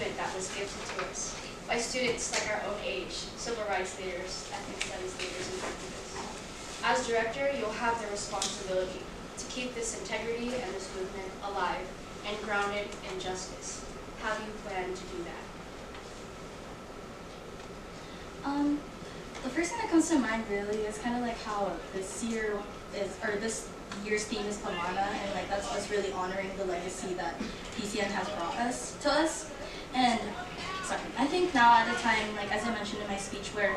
movement that was gifted to us by students like our own age, civil rights leaders, ethnic studies leaders, and activists. As director, you'll have the responsibility to keep this integrity and this movement alive and grounded in justice. How do you plan to do that? The first thing that comes to mind really is kind of like how this year is, or this year's theme is Pamana, and like that's us really honoring the legacy that PCN has brought to us. And sorry, I think now at a time, like as I mentioned in my speech, where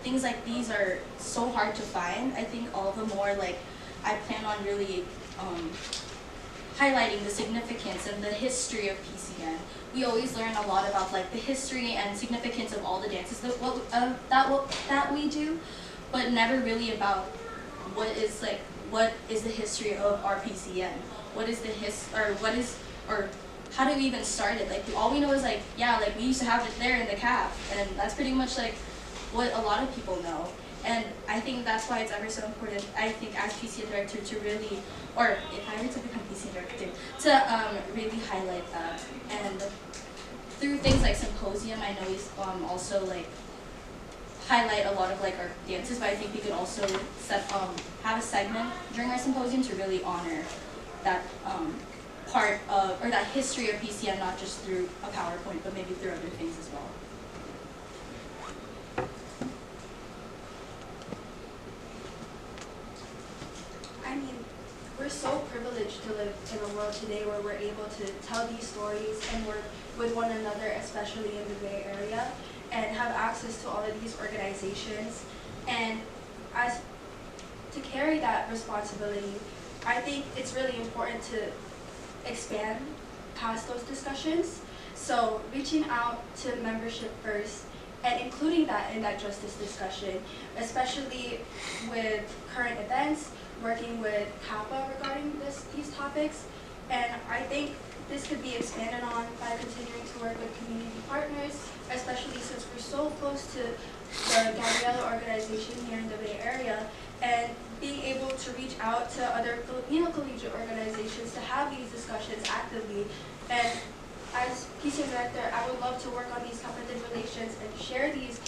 things like these are so hard to find, I think all the more like I plan on really highlighting the significance and the history of PCN. We always learn a lot about like the history and significance of all the dances that we do, but never really about what is the history of our PCN? What is or how do we even start it? Like all we know is like, yeah, like we used to have it there in the CAF, and that's pretty much like what a lot of people know. And I think that's why it's ever so important, I think, as PCN Director to really, or if I were to become PCN Director, to really highlight that. And through things like symposium, I know he's also like highlight a lot of like our dances, but I think we could also have a segment during our symposium to really honor that part of, or that history of PCN, not just through a PowerPoint, but maybe through other things as well. I mean, we're so privileged to live in a world today where we're able to tell these stories and work with one another, especially in the Bay Area, and have access to all of these organizations. And as to carry that responsibility, I think it's really important to expand past those discussions. So reaching out to membership first and including that in that justice discussion, especially with current events, working with CAPA regarding these topics. And I think this could be expanded on by continuing to work with community partners, especially since we're so close to the Gabriela organization here in the Bay Area, and being able to reach out to other Filipino collegiate organizations to have these discussions actively. And as PCN Director, I would love to work on these competitive relations and share these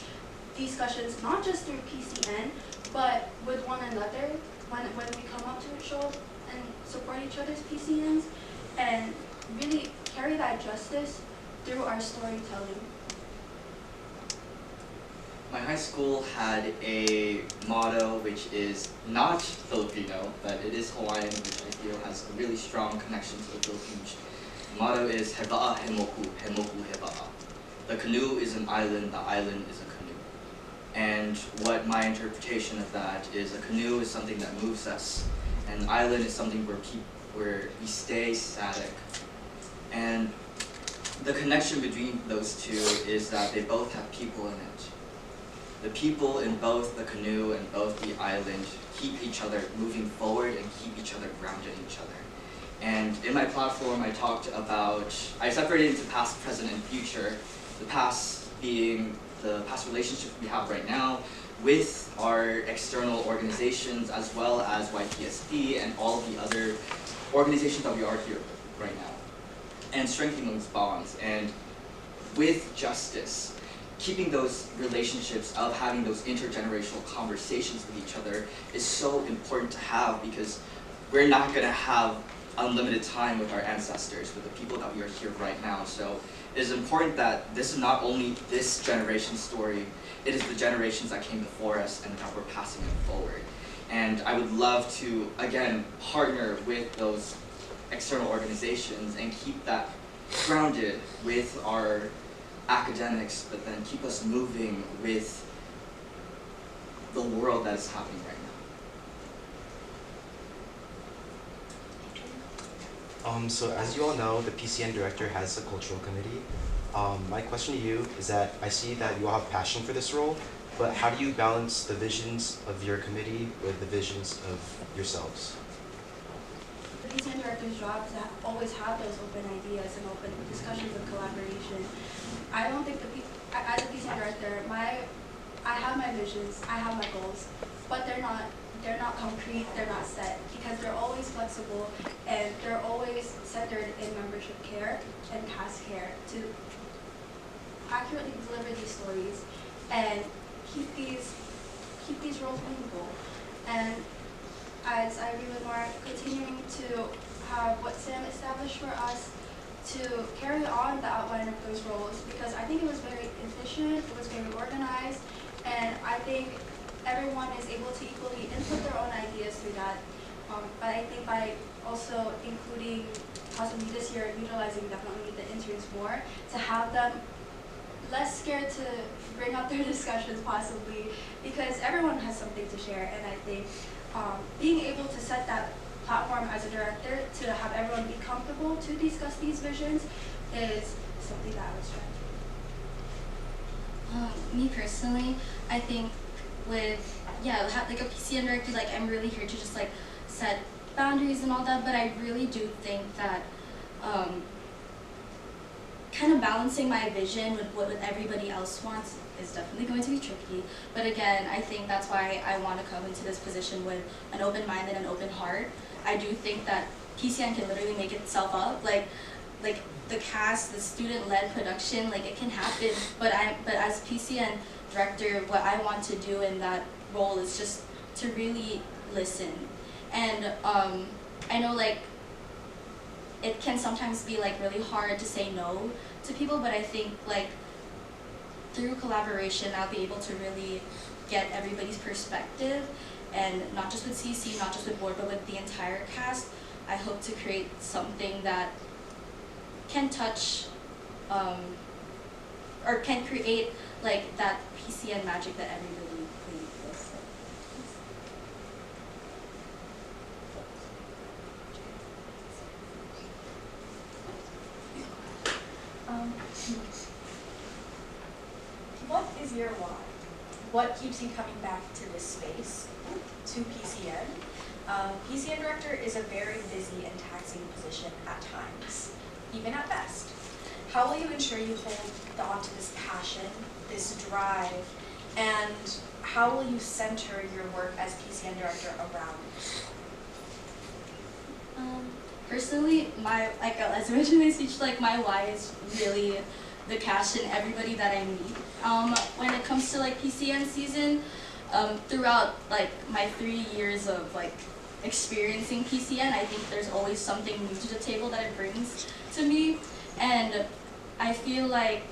discussions, not just through PCN, but with one another when we come up to show and support each other's PCNs, and really carry that justice through our storytelling. My high school had a motto which is not Filipino, but it is Hawaiian, which I feel has a really strong connection to the Philippines. The motto is Heva'a Hemoku, Hemoku Heva'a. The canoe is an island, the island is a canoe. And what my interpretation of that is, a canoe is something that moves us, and an island is something where we stay static. And the connection between those two is that they both have people in it. The people in both the canoe and both the island keep each other moving forward and keep each other grounded in each other. And in my platform, I separated into past, present, and future. The past being the past relationships we have right now with our external organizations, as well as YPSD and all of the other organizations that we are here right now, and strengthening those bonds. And with justice, keeping those relationships of having those intergenerational conversations with each other is so important to have, because we're not going to have unlimited time with our ancestors, with the people that we are here right now. So it is important that this is not only this generation's story, it is the generations that came before us and that we're passing it forward. And I would love to, again, partner with those external organizations and keep that grounded with our academics, but then keep us moving with the world that is happening right now. So as you all know, the PCN Director has a cultural committee. My question to you is that I see that you all have passion for this role, but how do you balance the visions of your committee with the visions of yourselves? The PCN Director's job is to always have those open ideas and open discussions and collaboration. I don't think as a PCN Director, I have my visions, I have my goals, but they're not they're not concrete, they're not set, because they're always flexible and they're always centered in membership care and cast care to accurately deliver these stories and keep these roles meaningful. And as I agree with Mark, continuing to have what Sam established for us to carry on the outline of those roles, because I think it was very efficient, it was very organized, and I think everyone is able to equally input their own ideas through that. But I think by also including, possibly this year, utilizing definitely the interns more, to have them less scared to bring up their discussions possibly, because everyone has something to share, and I think being able to set that platform as a director to have everyone be comfortable to discuss these visions is something that I would strive for. Me personally, I think with, like a PCN director, like I'm really here to just like set boundaries and all that, but I really do think that kind of balancing my vision with what everybody else wants is definitely going to be tricky. But again, I think that's why I want to come into this position with an open mind and an open heart. I do think that PCN can literally make itself up. Like the cast, the student-led production, like it can happen. But as PCN director, what I want to do in that role is just to really listen. And I know like it can sometimes be like really hard to say no to people, but I think like through collaboration, I'll be able to really get everybody's perspective, and not just with CC, not just with board, but with the entire cast. I hope to create something that can touch, or can create like that PCN magic that everybody really feels. What is your why? What keeps you coming back to this space, to PCN? PCN Director is a very busy and taxing position at times, even at best. How will you ensure you hold on to this passion, this drive, and how will you center your work as PCN Director around it? Personally, as I mentioned in my speech, like my why is really the cast and everybody that I meet. When it comes to like PCN season, throughout like my 3 years of like experiencing PCN, I think there's always something new to the table that it brings to me, and I feel like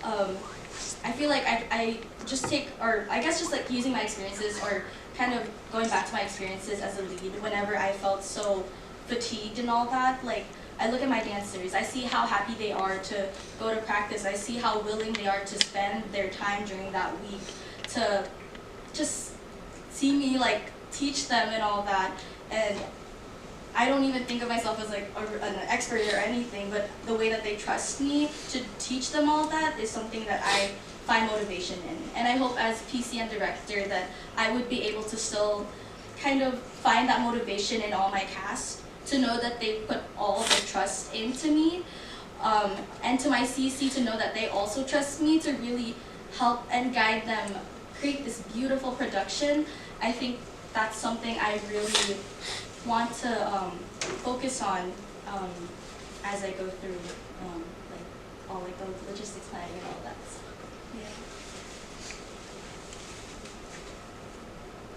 I just take, or I guess just like using my experiences, or kind of going back to my experiences as a lead whenever I felt so fatigued and all that. Like I look at my dancers, I see how happy they are to go to practice, I see how willing they are to spend their time during that week to just see me like teach them and all that. And I don't even think of myself as like an expert or anything, but the way that they trust me to teach them all that is something that I find motivation in. And I hope as PCN Director that I would be able to still kind of find that motivation in all my cast, to know that they put all of their trust into me, and to my CC to know that they also trust me to really help and guide them create this beautiful production. I think that's something I really want to focus on as I go through like all like the logistics planning and all that.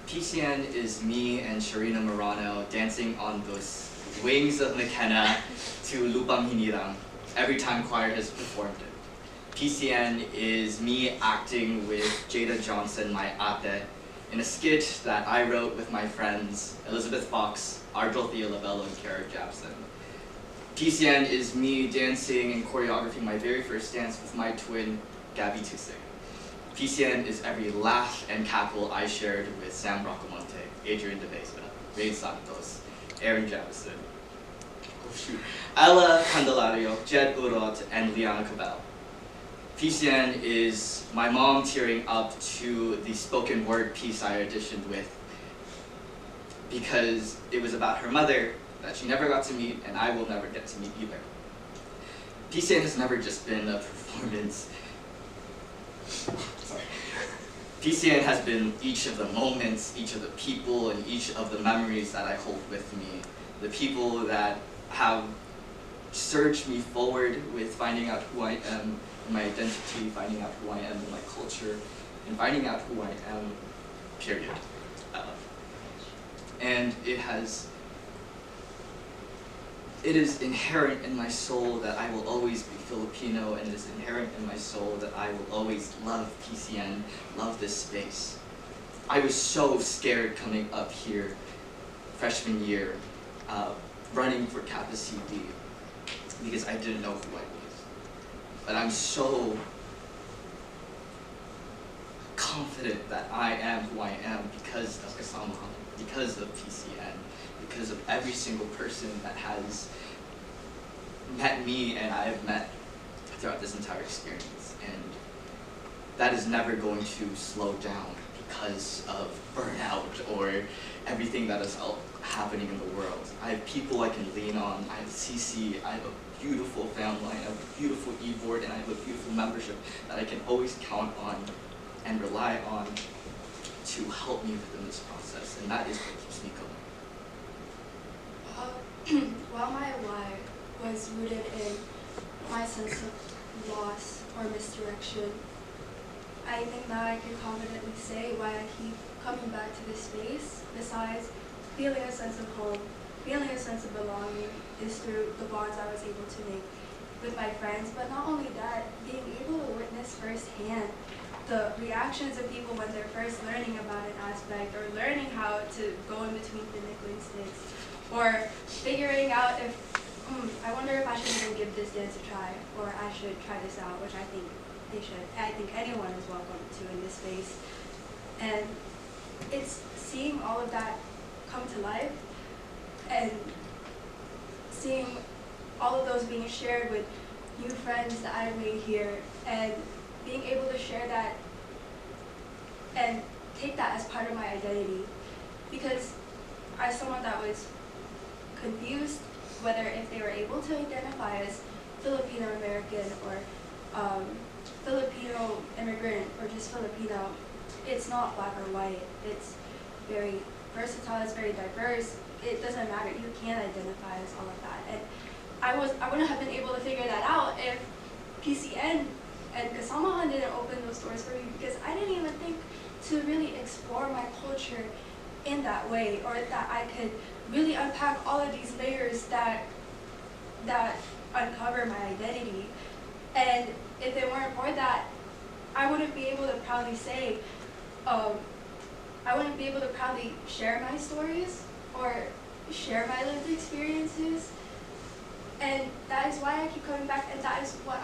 PCN is me and Sharina Morano dancing on those wings of McKenna to Lupang Hinirang every time choir has performed it. PCN is me acting with Jada Johnson, my ate, in a skit that I wrote with my friends Elizabeth Fox, Ardrothea Lavello, and Kara Jabson. PCN is me dancing and choreographing my very first dance with my twin, Gabby Tusig. PCN is every laugh and cackle I shared with Sam Bracamonte, Adrian DeBesa, Ray Santos, Aaron Javison, Ella Candelario, Jed Urot, and Liana Cabell. PCN is my mom tearing up to the spoken word piece I auditioned with because it was about her mother that she never got to meet and I will never get to meet either. PCN has never just been a performance. Sorry. PCN has been each of the moments, each of the people, and each of the memories that I hold with me. The people that have surged me forward with finding out who I am in my identity, finding out who I am in my culture, and finding out who I am, period. And it is inherent in my soul that I will always be Filipino, and it is inherent in my soul that I will always love PCN, love this space. I was so scared coming up here freshman year, running for Kappa CD, because I didn't know who I was. But I'm so confident that I am who I am because of Kasama, because of PCN, because of every single person that has met me and I have met throughout this entire experience. And that is never going to slow down because of burnout or everything that is happening in the world. I have people I can lean on. I have CC, I have a beautiful family, I have a beautiful e-board, and I have a beautiful membership that I can always count on and rely on to help me within this process. And that is what keeps me going. While my why was rooted in my sense of loss or misdirection, I think now I can confidently say why I keep coming back to this space, besides feeling a sense of home, feeling a sense of belonging, is through the bonds I was able to make with my friends. But not only that, being able to witness firsthand the reactions of people when they're first learning about an aspect, or learning how to go in between the nickeling sticks, or figuring out if, I wonder if I should even give this dance a try, or I should try this out, which I think they should. I think anyone is welcome to in this space. And it's seeing all of that come to life, and seeing all of those being shared with new friends that I've made here, and being able to share that and take that as part of my identity. Because as someone that was confused whether if they were able to identify as Filipino American or Filipino immigrant or just Filipino, it's not black or white. It's very versatile, it's very diverse. It doesn't matter, you can identify as all of that. And I wouldn't have been able to figure that out if PCN and Kasamahan didn't open those doors for me, because I didn't even think to really explore my culture in that way, or that I could really unpack all of these layers that uncover my identity. And if it weren't for that, I wouldn't be able to proudly say, I wouldn't be able to proudly share my stories or share my lived experiences. And that is why I keep coming back, and that is what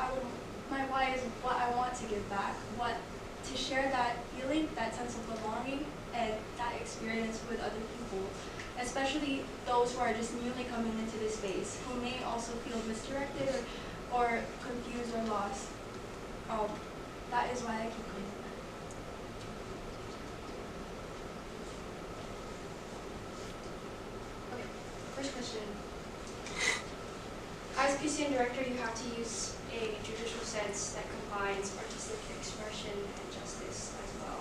my why is what I want to give back, to share that feeling, that sense of belonging, and that experience with other people, especially those who are just newly coming into this space, who may also feel misdirected or confused or lost. That is why I keep coming back. Okay, first question. As PCN Director, you have to use a judicial sense that combines artistic expression and justice as well.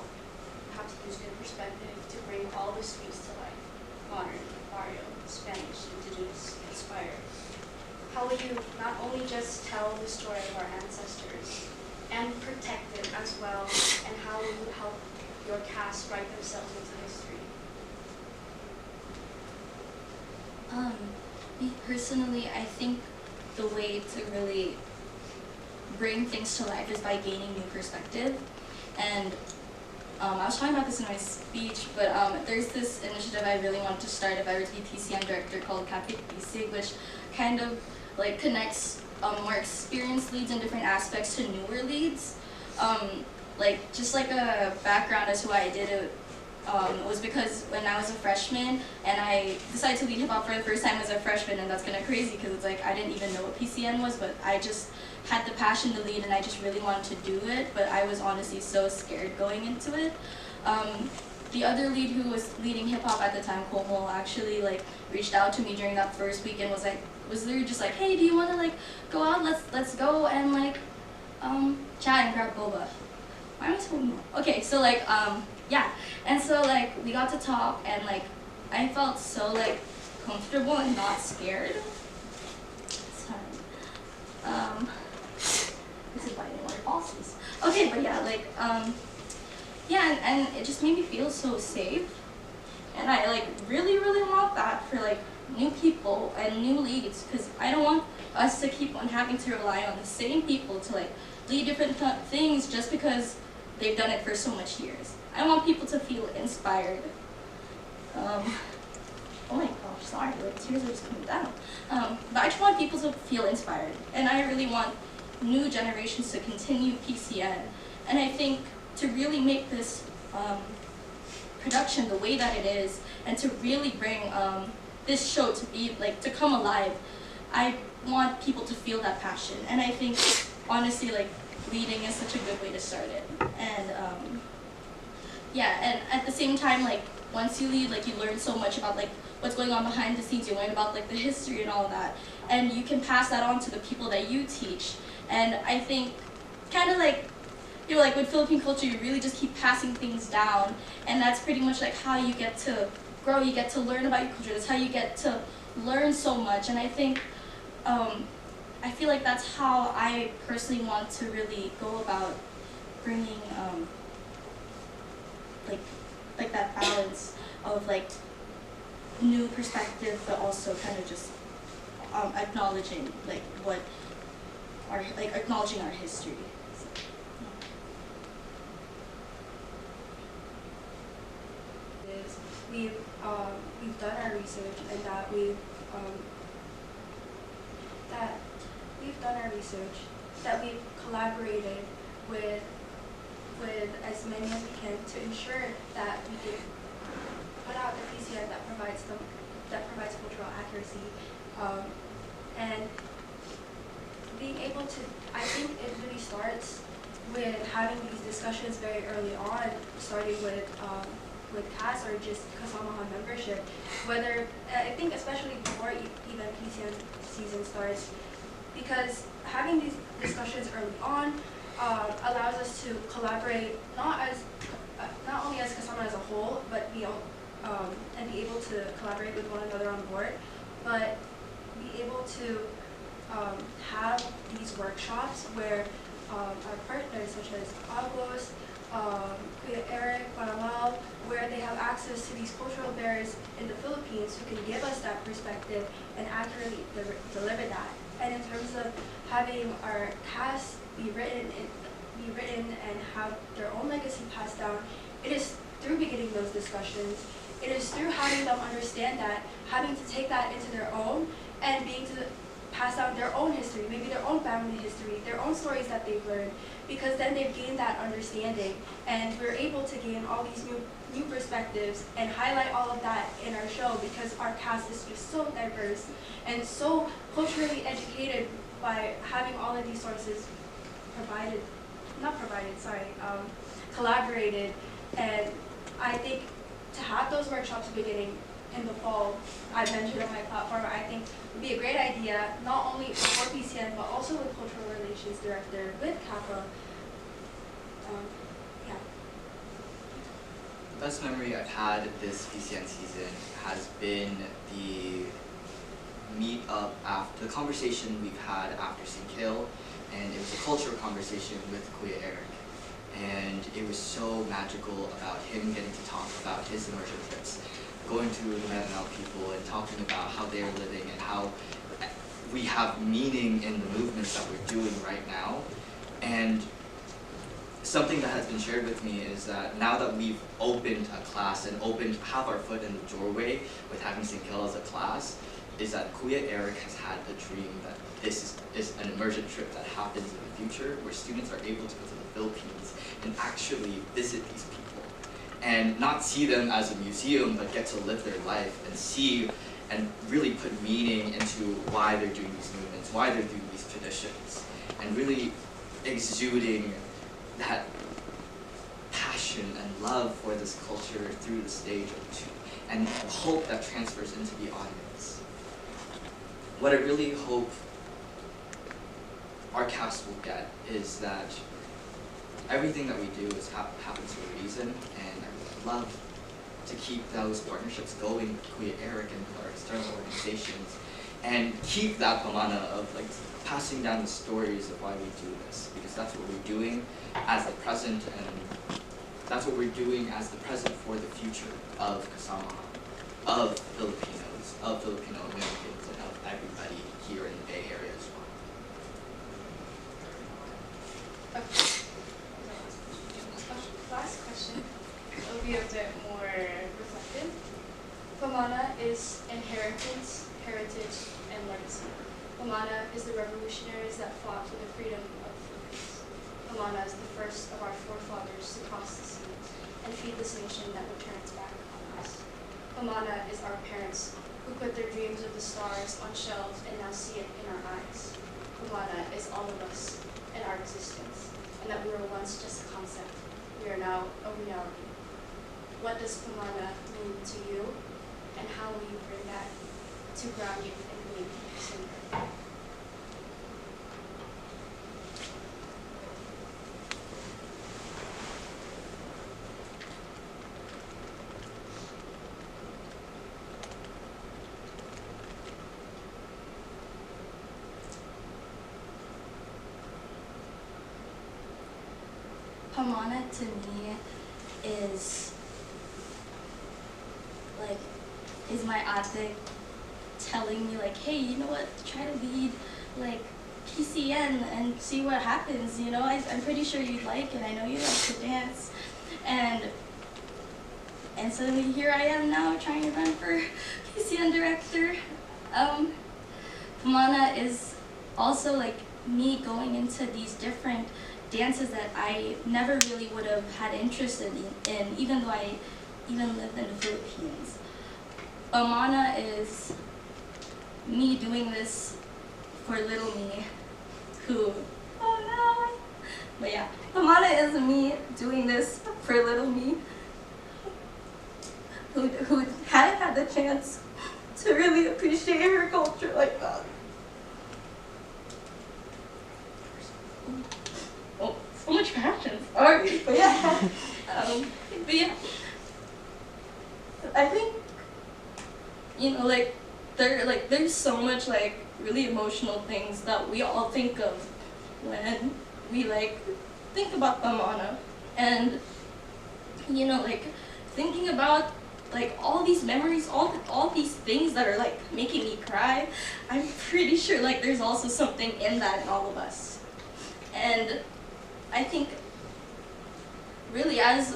You have to use good perspective to bring all the suites to life: modern, barrio, Spanish, indigenous, inspired. How will you not only just tell the story of our ancestors and protect it as well, and how will you help your cast write themselves into history? Me personally, I think the way to really bring things to life is by gaining new perspective. And I was talking about this in my speech, but there's this initiative I really want to start if I were to be PCN Director, called Kapit Bisig, which kind of like connects more experienced leads in different aspects to newer leads. Like just like a background as to why I did it, was because when I was a freshman and I decided to lead hip hop for the first time as a freshman, and that's kind of crazy because it's like I didn't even know what PCN was, but I just had the passion to lead and I just really wanted to do it, but I was honestly so scared going into it. The other lead who was leading hip hop at the time, Komo, actually like reached out to me during that first week and was literally just like, hey, do you want to like go out? Let's go and like chat and grab boba. why am I so emo? Okay, so like yeah, and so like we got to talk, and like I felt so like comfortable and not scared. Sorry. This is why I didn't wear falsies. Okay, but yeah, like yeah, and it just made me feel so safe, and I like really want that for like new people and new leads, because I don't want us to keep on having to rely on the same people to like lead different things just because they've done it for so much years. I want people to feel inspired. Oh my gosh, sorry, like tears are just coming down. But I just want people to feel inspired, and I really want new generations to continue PCN. And I think to really make this production the way that it is, and to really bring this show to be like to come alive, I want people to feel that passion. And I think honestly, like leading is such a good way to start it. And yeah, and at the same time, like once you lead, like you learn so much about like what's going on behind the scenes. You learn about like the history and all that, and you can pass that on to the people that you teach. And I think kind of like, you know, like with Philippine culture, you really just keep passing things down, and that's pretty much like how you get to grow. You get to learn about your culture. That's how you get to learn so much. And I think I feel like that's how I personally want to really go about bringing like that balance of like new perspective, but also kind of just acknowledging like what our acknowledging our history. So, yeah. Is we've done our research, and that we've collaborated with as many as we can to ensure that we can put out the PCN that provides cultural accuracy, and being able to, I think it really starts with having these discussions very early on, starting with CAS or just Kasamahan membership. Whether I think especially before even PCN season starts, because having these discussions early on allows us to collaborate not only as Kasama as a whole, but and be able to collaborate with one another on board, but be able to have these workshops where our partners such as Agos, Kuya Eric, Panamaw, where they have access to these cultural bearers in the Philippines who can give us that perspective and accurately deliver that. And in terms of having our cast be written and have their own legacy passed down, it is through beginning those discussions. It is through having them understand that, having to take that into their own, and being to pass down their own history, maybe their own family history, their own stories that they've learned, because then they've gained that understanding, and we're able to gain all these new perspectives and highlight all of that in our show, because our cast is just so diverse and so culturally educated by having all of these sources collaborated. And I think to have those workshops beginning in the fall, I mentioned on my platform, I think would be a great idea, not only for PCN, but also with Cultural Relations Director, with CAPA. Yeah. The best memory I've had this PCN season has been the meet-up after the conversation we've had after St. Kill, and it was a cultural conversation with Kuya Eric. And it was so magical about him getting to talk about his immersion trips, going to the Maranao people and talking about how they're living and how we have meaning in the movements that we're doing right now. And something that has been shared with me is that now that we've opened a class and have our foot in the doorway with having St. Kill as a class, is that Kuya Eric has had a dream that this is an immersion trip that happens in the future where students are able to go to the Philippines and actually visit these people and not see them as a museum, but get to live their life and see and really put meaning into why they're doing these movements, why they're doing these traditions, and really exuding that passion and love for this culture through the stage and hope that transfers into the audience. What I really hope our cast will get is that everything that we do happens for a reason, and I would love to keep those partnerships going with Kuya Eric and with our external organizations, and keep that pamana of like passing down the stories of why we do this, because that's what we're doing as the present, and that's what we're doing as the present for the future of Kasama, of Filipinos, of Filipino Americans, and of everybody here in the Bay Area as well. Last question. It'll be a bit more reflective. Pamana is inheritance, heritage, and legacy. Pamana is the revolutionaries that fought for the freedom of the Philippines. Pamana is the first of our forefathers to cross the sea and feed this nation that would turn its back on us. Pamana is our parents who put their dreams of the stars on shelves and now see it in our eyes. Pamana is all of us and our existence, and that we were once just a concept. We are now a reality. What does Pamana mean to you, and how will you bring that to ground youth and community center? Pamana to me is my ate telling me like, hey, you know what, try to lead like PCN and see what happens, you know, I'm pretty sure you'd like it, I know you like to dance, and suddenly here I am now trying to run for PCN Director. Pamana is also like me going into these different dances that I never really would have had interest in, even though I even lived in the Philippines. Pamana is me doing this for little me, who, oh no, but yeah, Pamana is me doing this for little me, who hadn't had the chance to really appreciate her culture like that. Oh, so much passion, sorry, but yeah, but yeah, I think, you know, like, there's so much, like, really emotional things that we all think of when we, like, think about Pamana, and, you know, like, thinking about, like, all these memories, all these things that are, like, making me cry, I'm pretty sure, like, there's also something in that in all of us. And I think, really, as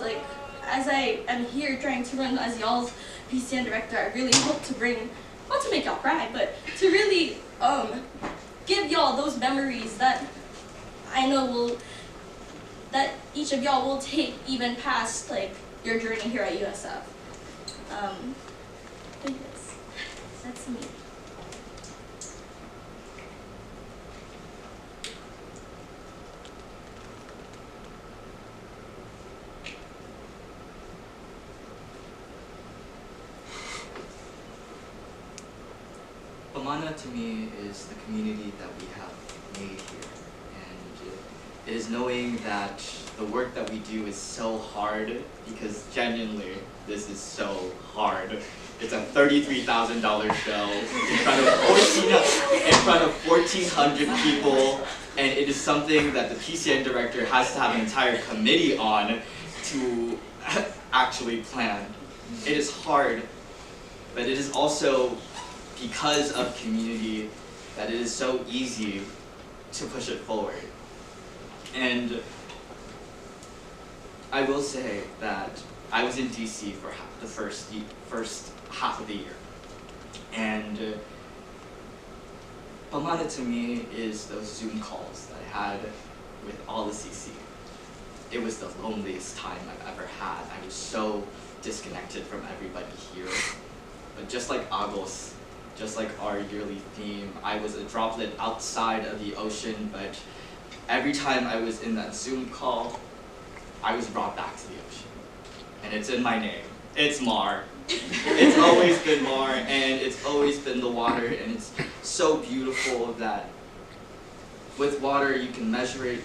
I am here trying to run as y'all's PCN Director, I really hope to bring, not to make y'all cry, but to really give y'all those memories that I know that each of y'all will take even past, like, your journey here at USF. But yes, that's me. Pamana to me is the community that we have made here, and it is knowing that the work that we do is so hard, because genuinely this is so hard. It's a $33,000 show in front of 1,400 people, and it is something that the PCN Director has to have an entire committee on to actually plan. It is hard, but it is also because of community that it is so easy to push it forward. And I will say that I was in DC for the first half of the year, and Pamana to me is those Zoom calls that I had with all the CC. It was the loneliest time I've ever had. I was so disconnected from everybody here. But just like Agos, just like our yearly theme, I was a droplet outside of the ocean, but every time I was in that Zoom call, I was brought back to the ocean. And it's in my name. It's Mar. It's always been Mar, and it's always been the water, and it's so beautiful that with water you can measure it,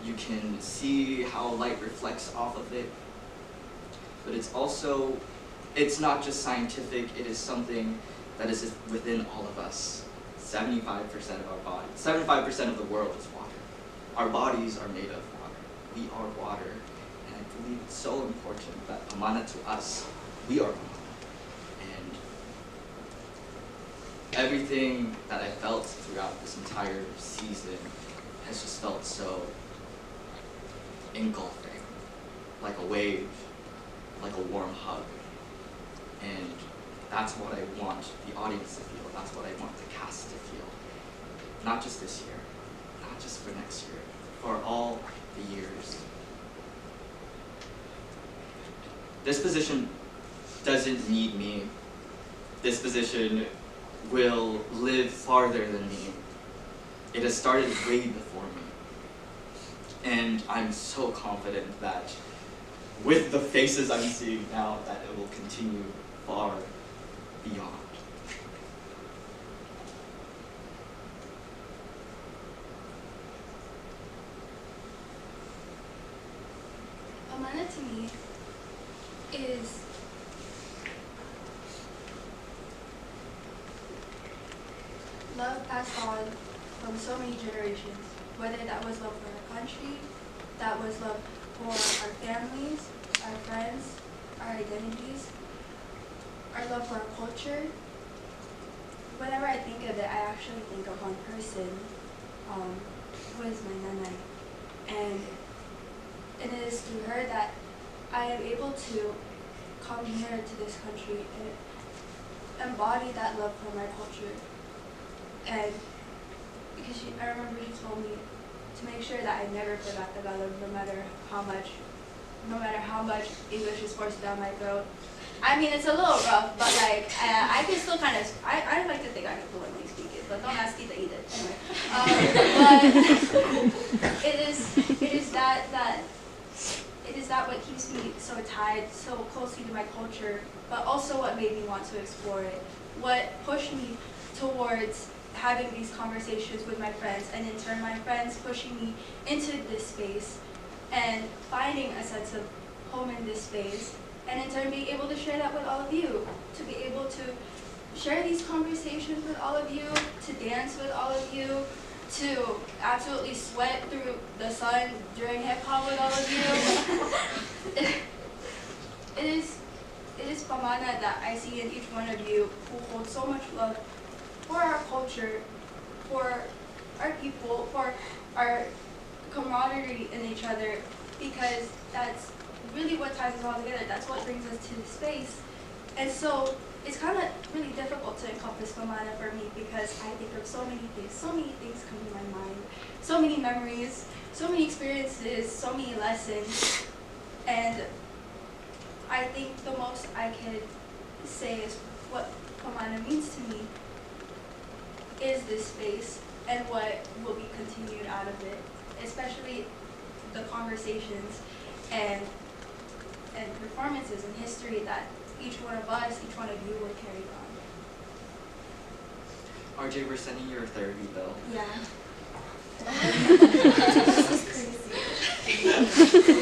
You can see how light reflects off of it. But it's not just scientific, it is something that is within all of us. 75% of our body, 75% of the world is water. Our bodies are made of water. We are water. And I believe it's so important that Pamana to us, we are Pamana. And everything that I felt throughout this entire season has just felt so engulfing, like a wave, like a warm hug. And that's what I want the audience to feel. That's what I want the cast to feel. Not just this year, not just for next year, for all the years. This position doesn't need me. This position will live farther than me. It has started way before me. And I'm so confident that with the faces I'm seeing now, that it will continue far beyond. Pamana to me is love passed on from so many generations, whether that was love for our country, that was love for our families, our friends, our identities, our love for our culture. Whenever I think of it, I actually think of one person, who is my nanay. And it is through her that I am able to come here to this country and embody that love for my culture. And because I remember she told me to make sure that I never forgot the Tagalog, no matter how much English is forced down my throat. I mean, it's a little rough, but like I can still kind of. I like to think I can fluently speak it, but don't ask Tita Edith. Anyway, but it is that what keeps me so tied so closely to my culture, but also what made me want to explore it. What pushed me towards having these conversations with my friends, and in turn my friends pushing me into this space and finding a sense of home in this space, and in turn being able to share that with all of you, to be able to share these conversations with all of you, to dance with all of you, to absolutely sweat through the sun during hip hop with all of you. It is Pamana that I see in each one of you who hold so much love for our culture, for our people, for our camaraderie in each other, because that's really what ties us all together. That's what brings us to this space. And so it's kind of really difficult to encompass Pamana for me, because I think of so many things come to my mind, so many memories, so many experiences, so many lessons. And I think the most I could say is what Pamana means to me is this space and what will be continued out of it, especially the conversations and performances and history that each one of us, each one of you will carry on. RJ, we're sending you a therapy bill. Yeah. This is crazy.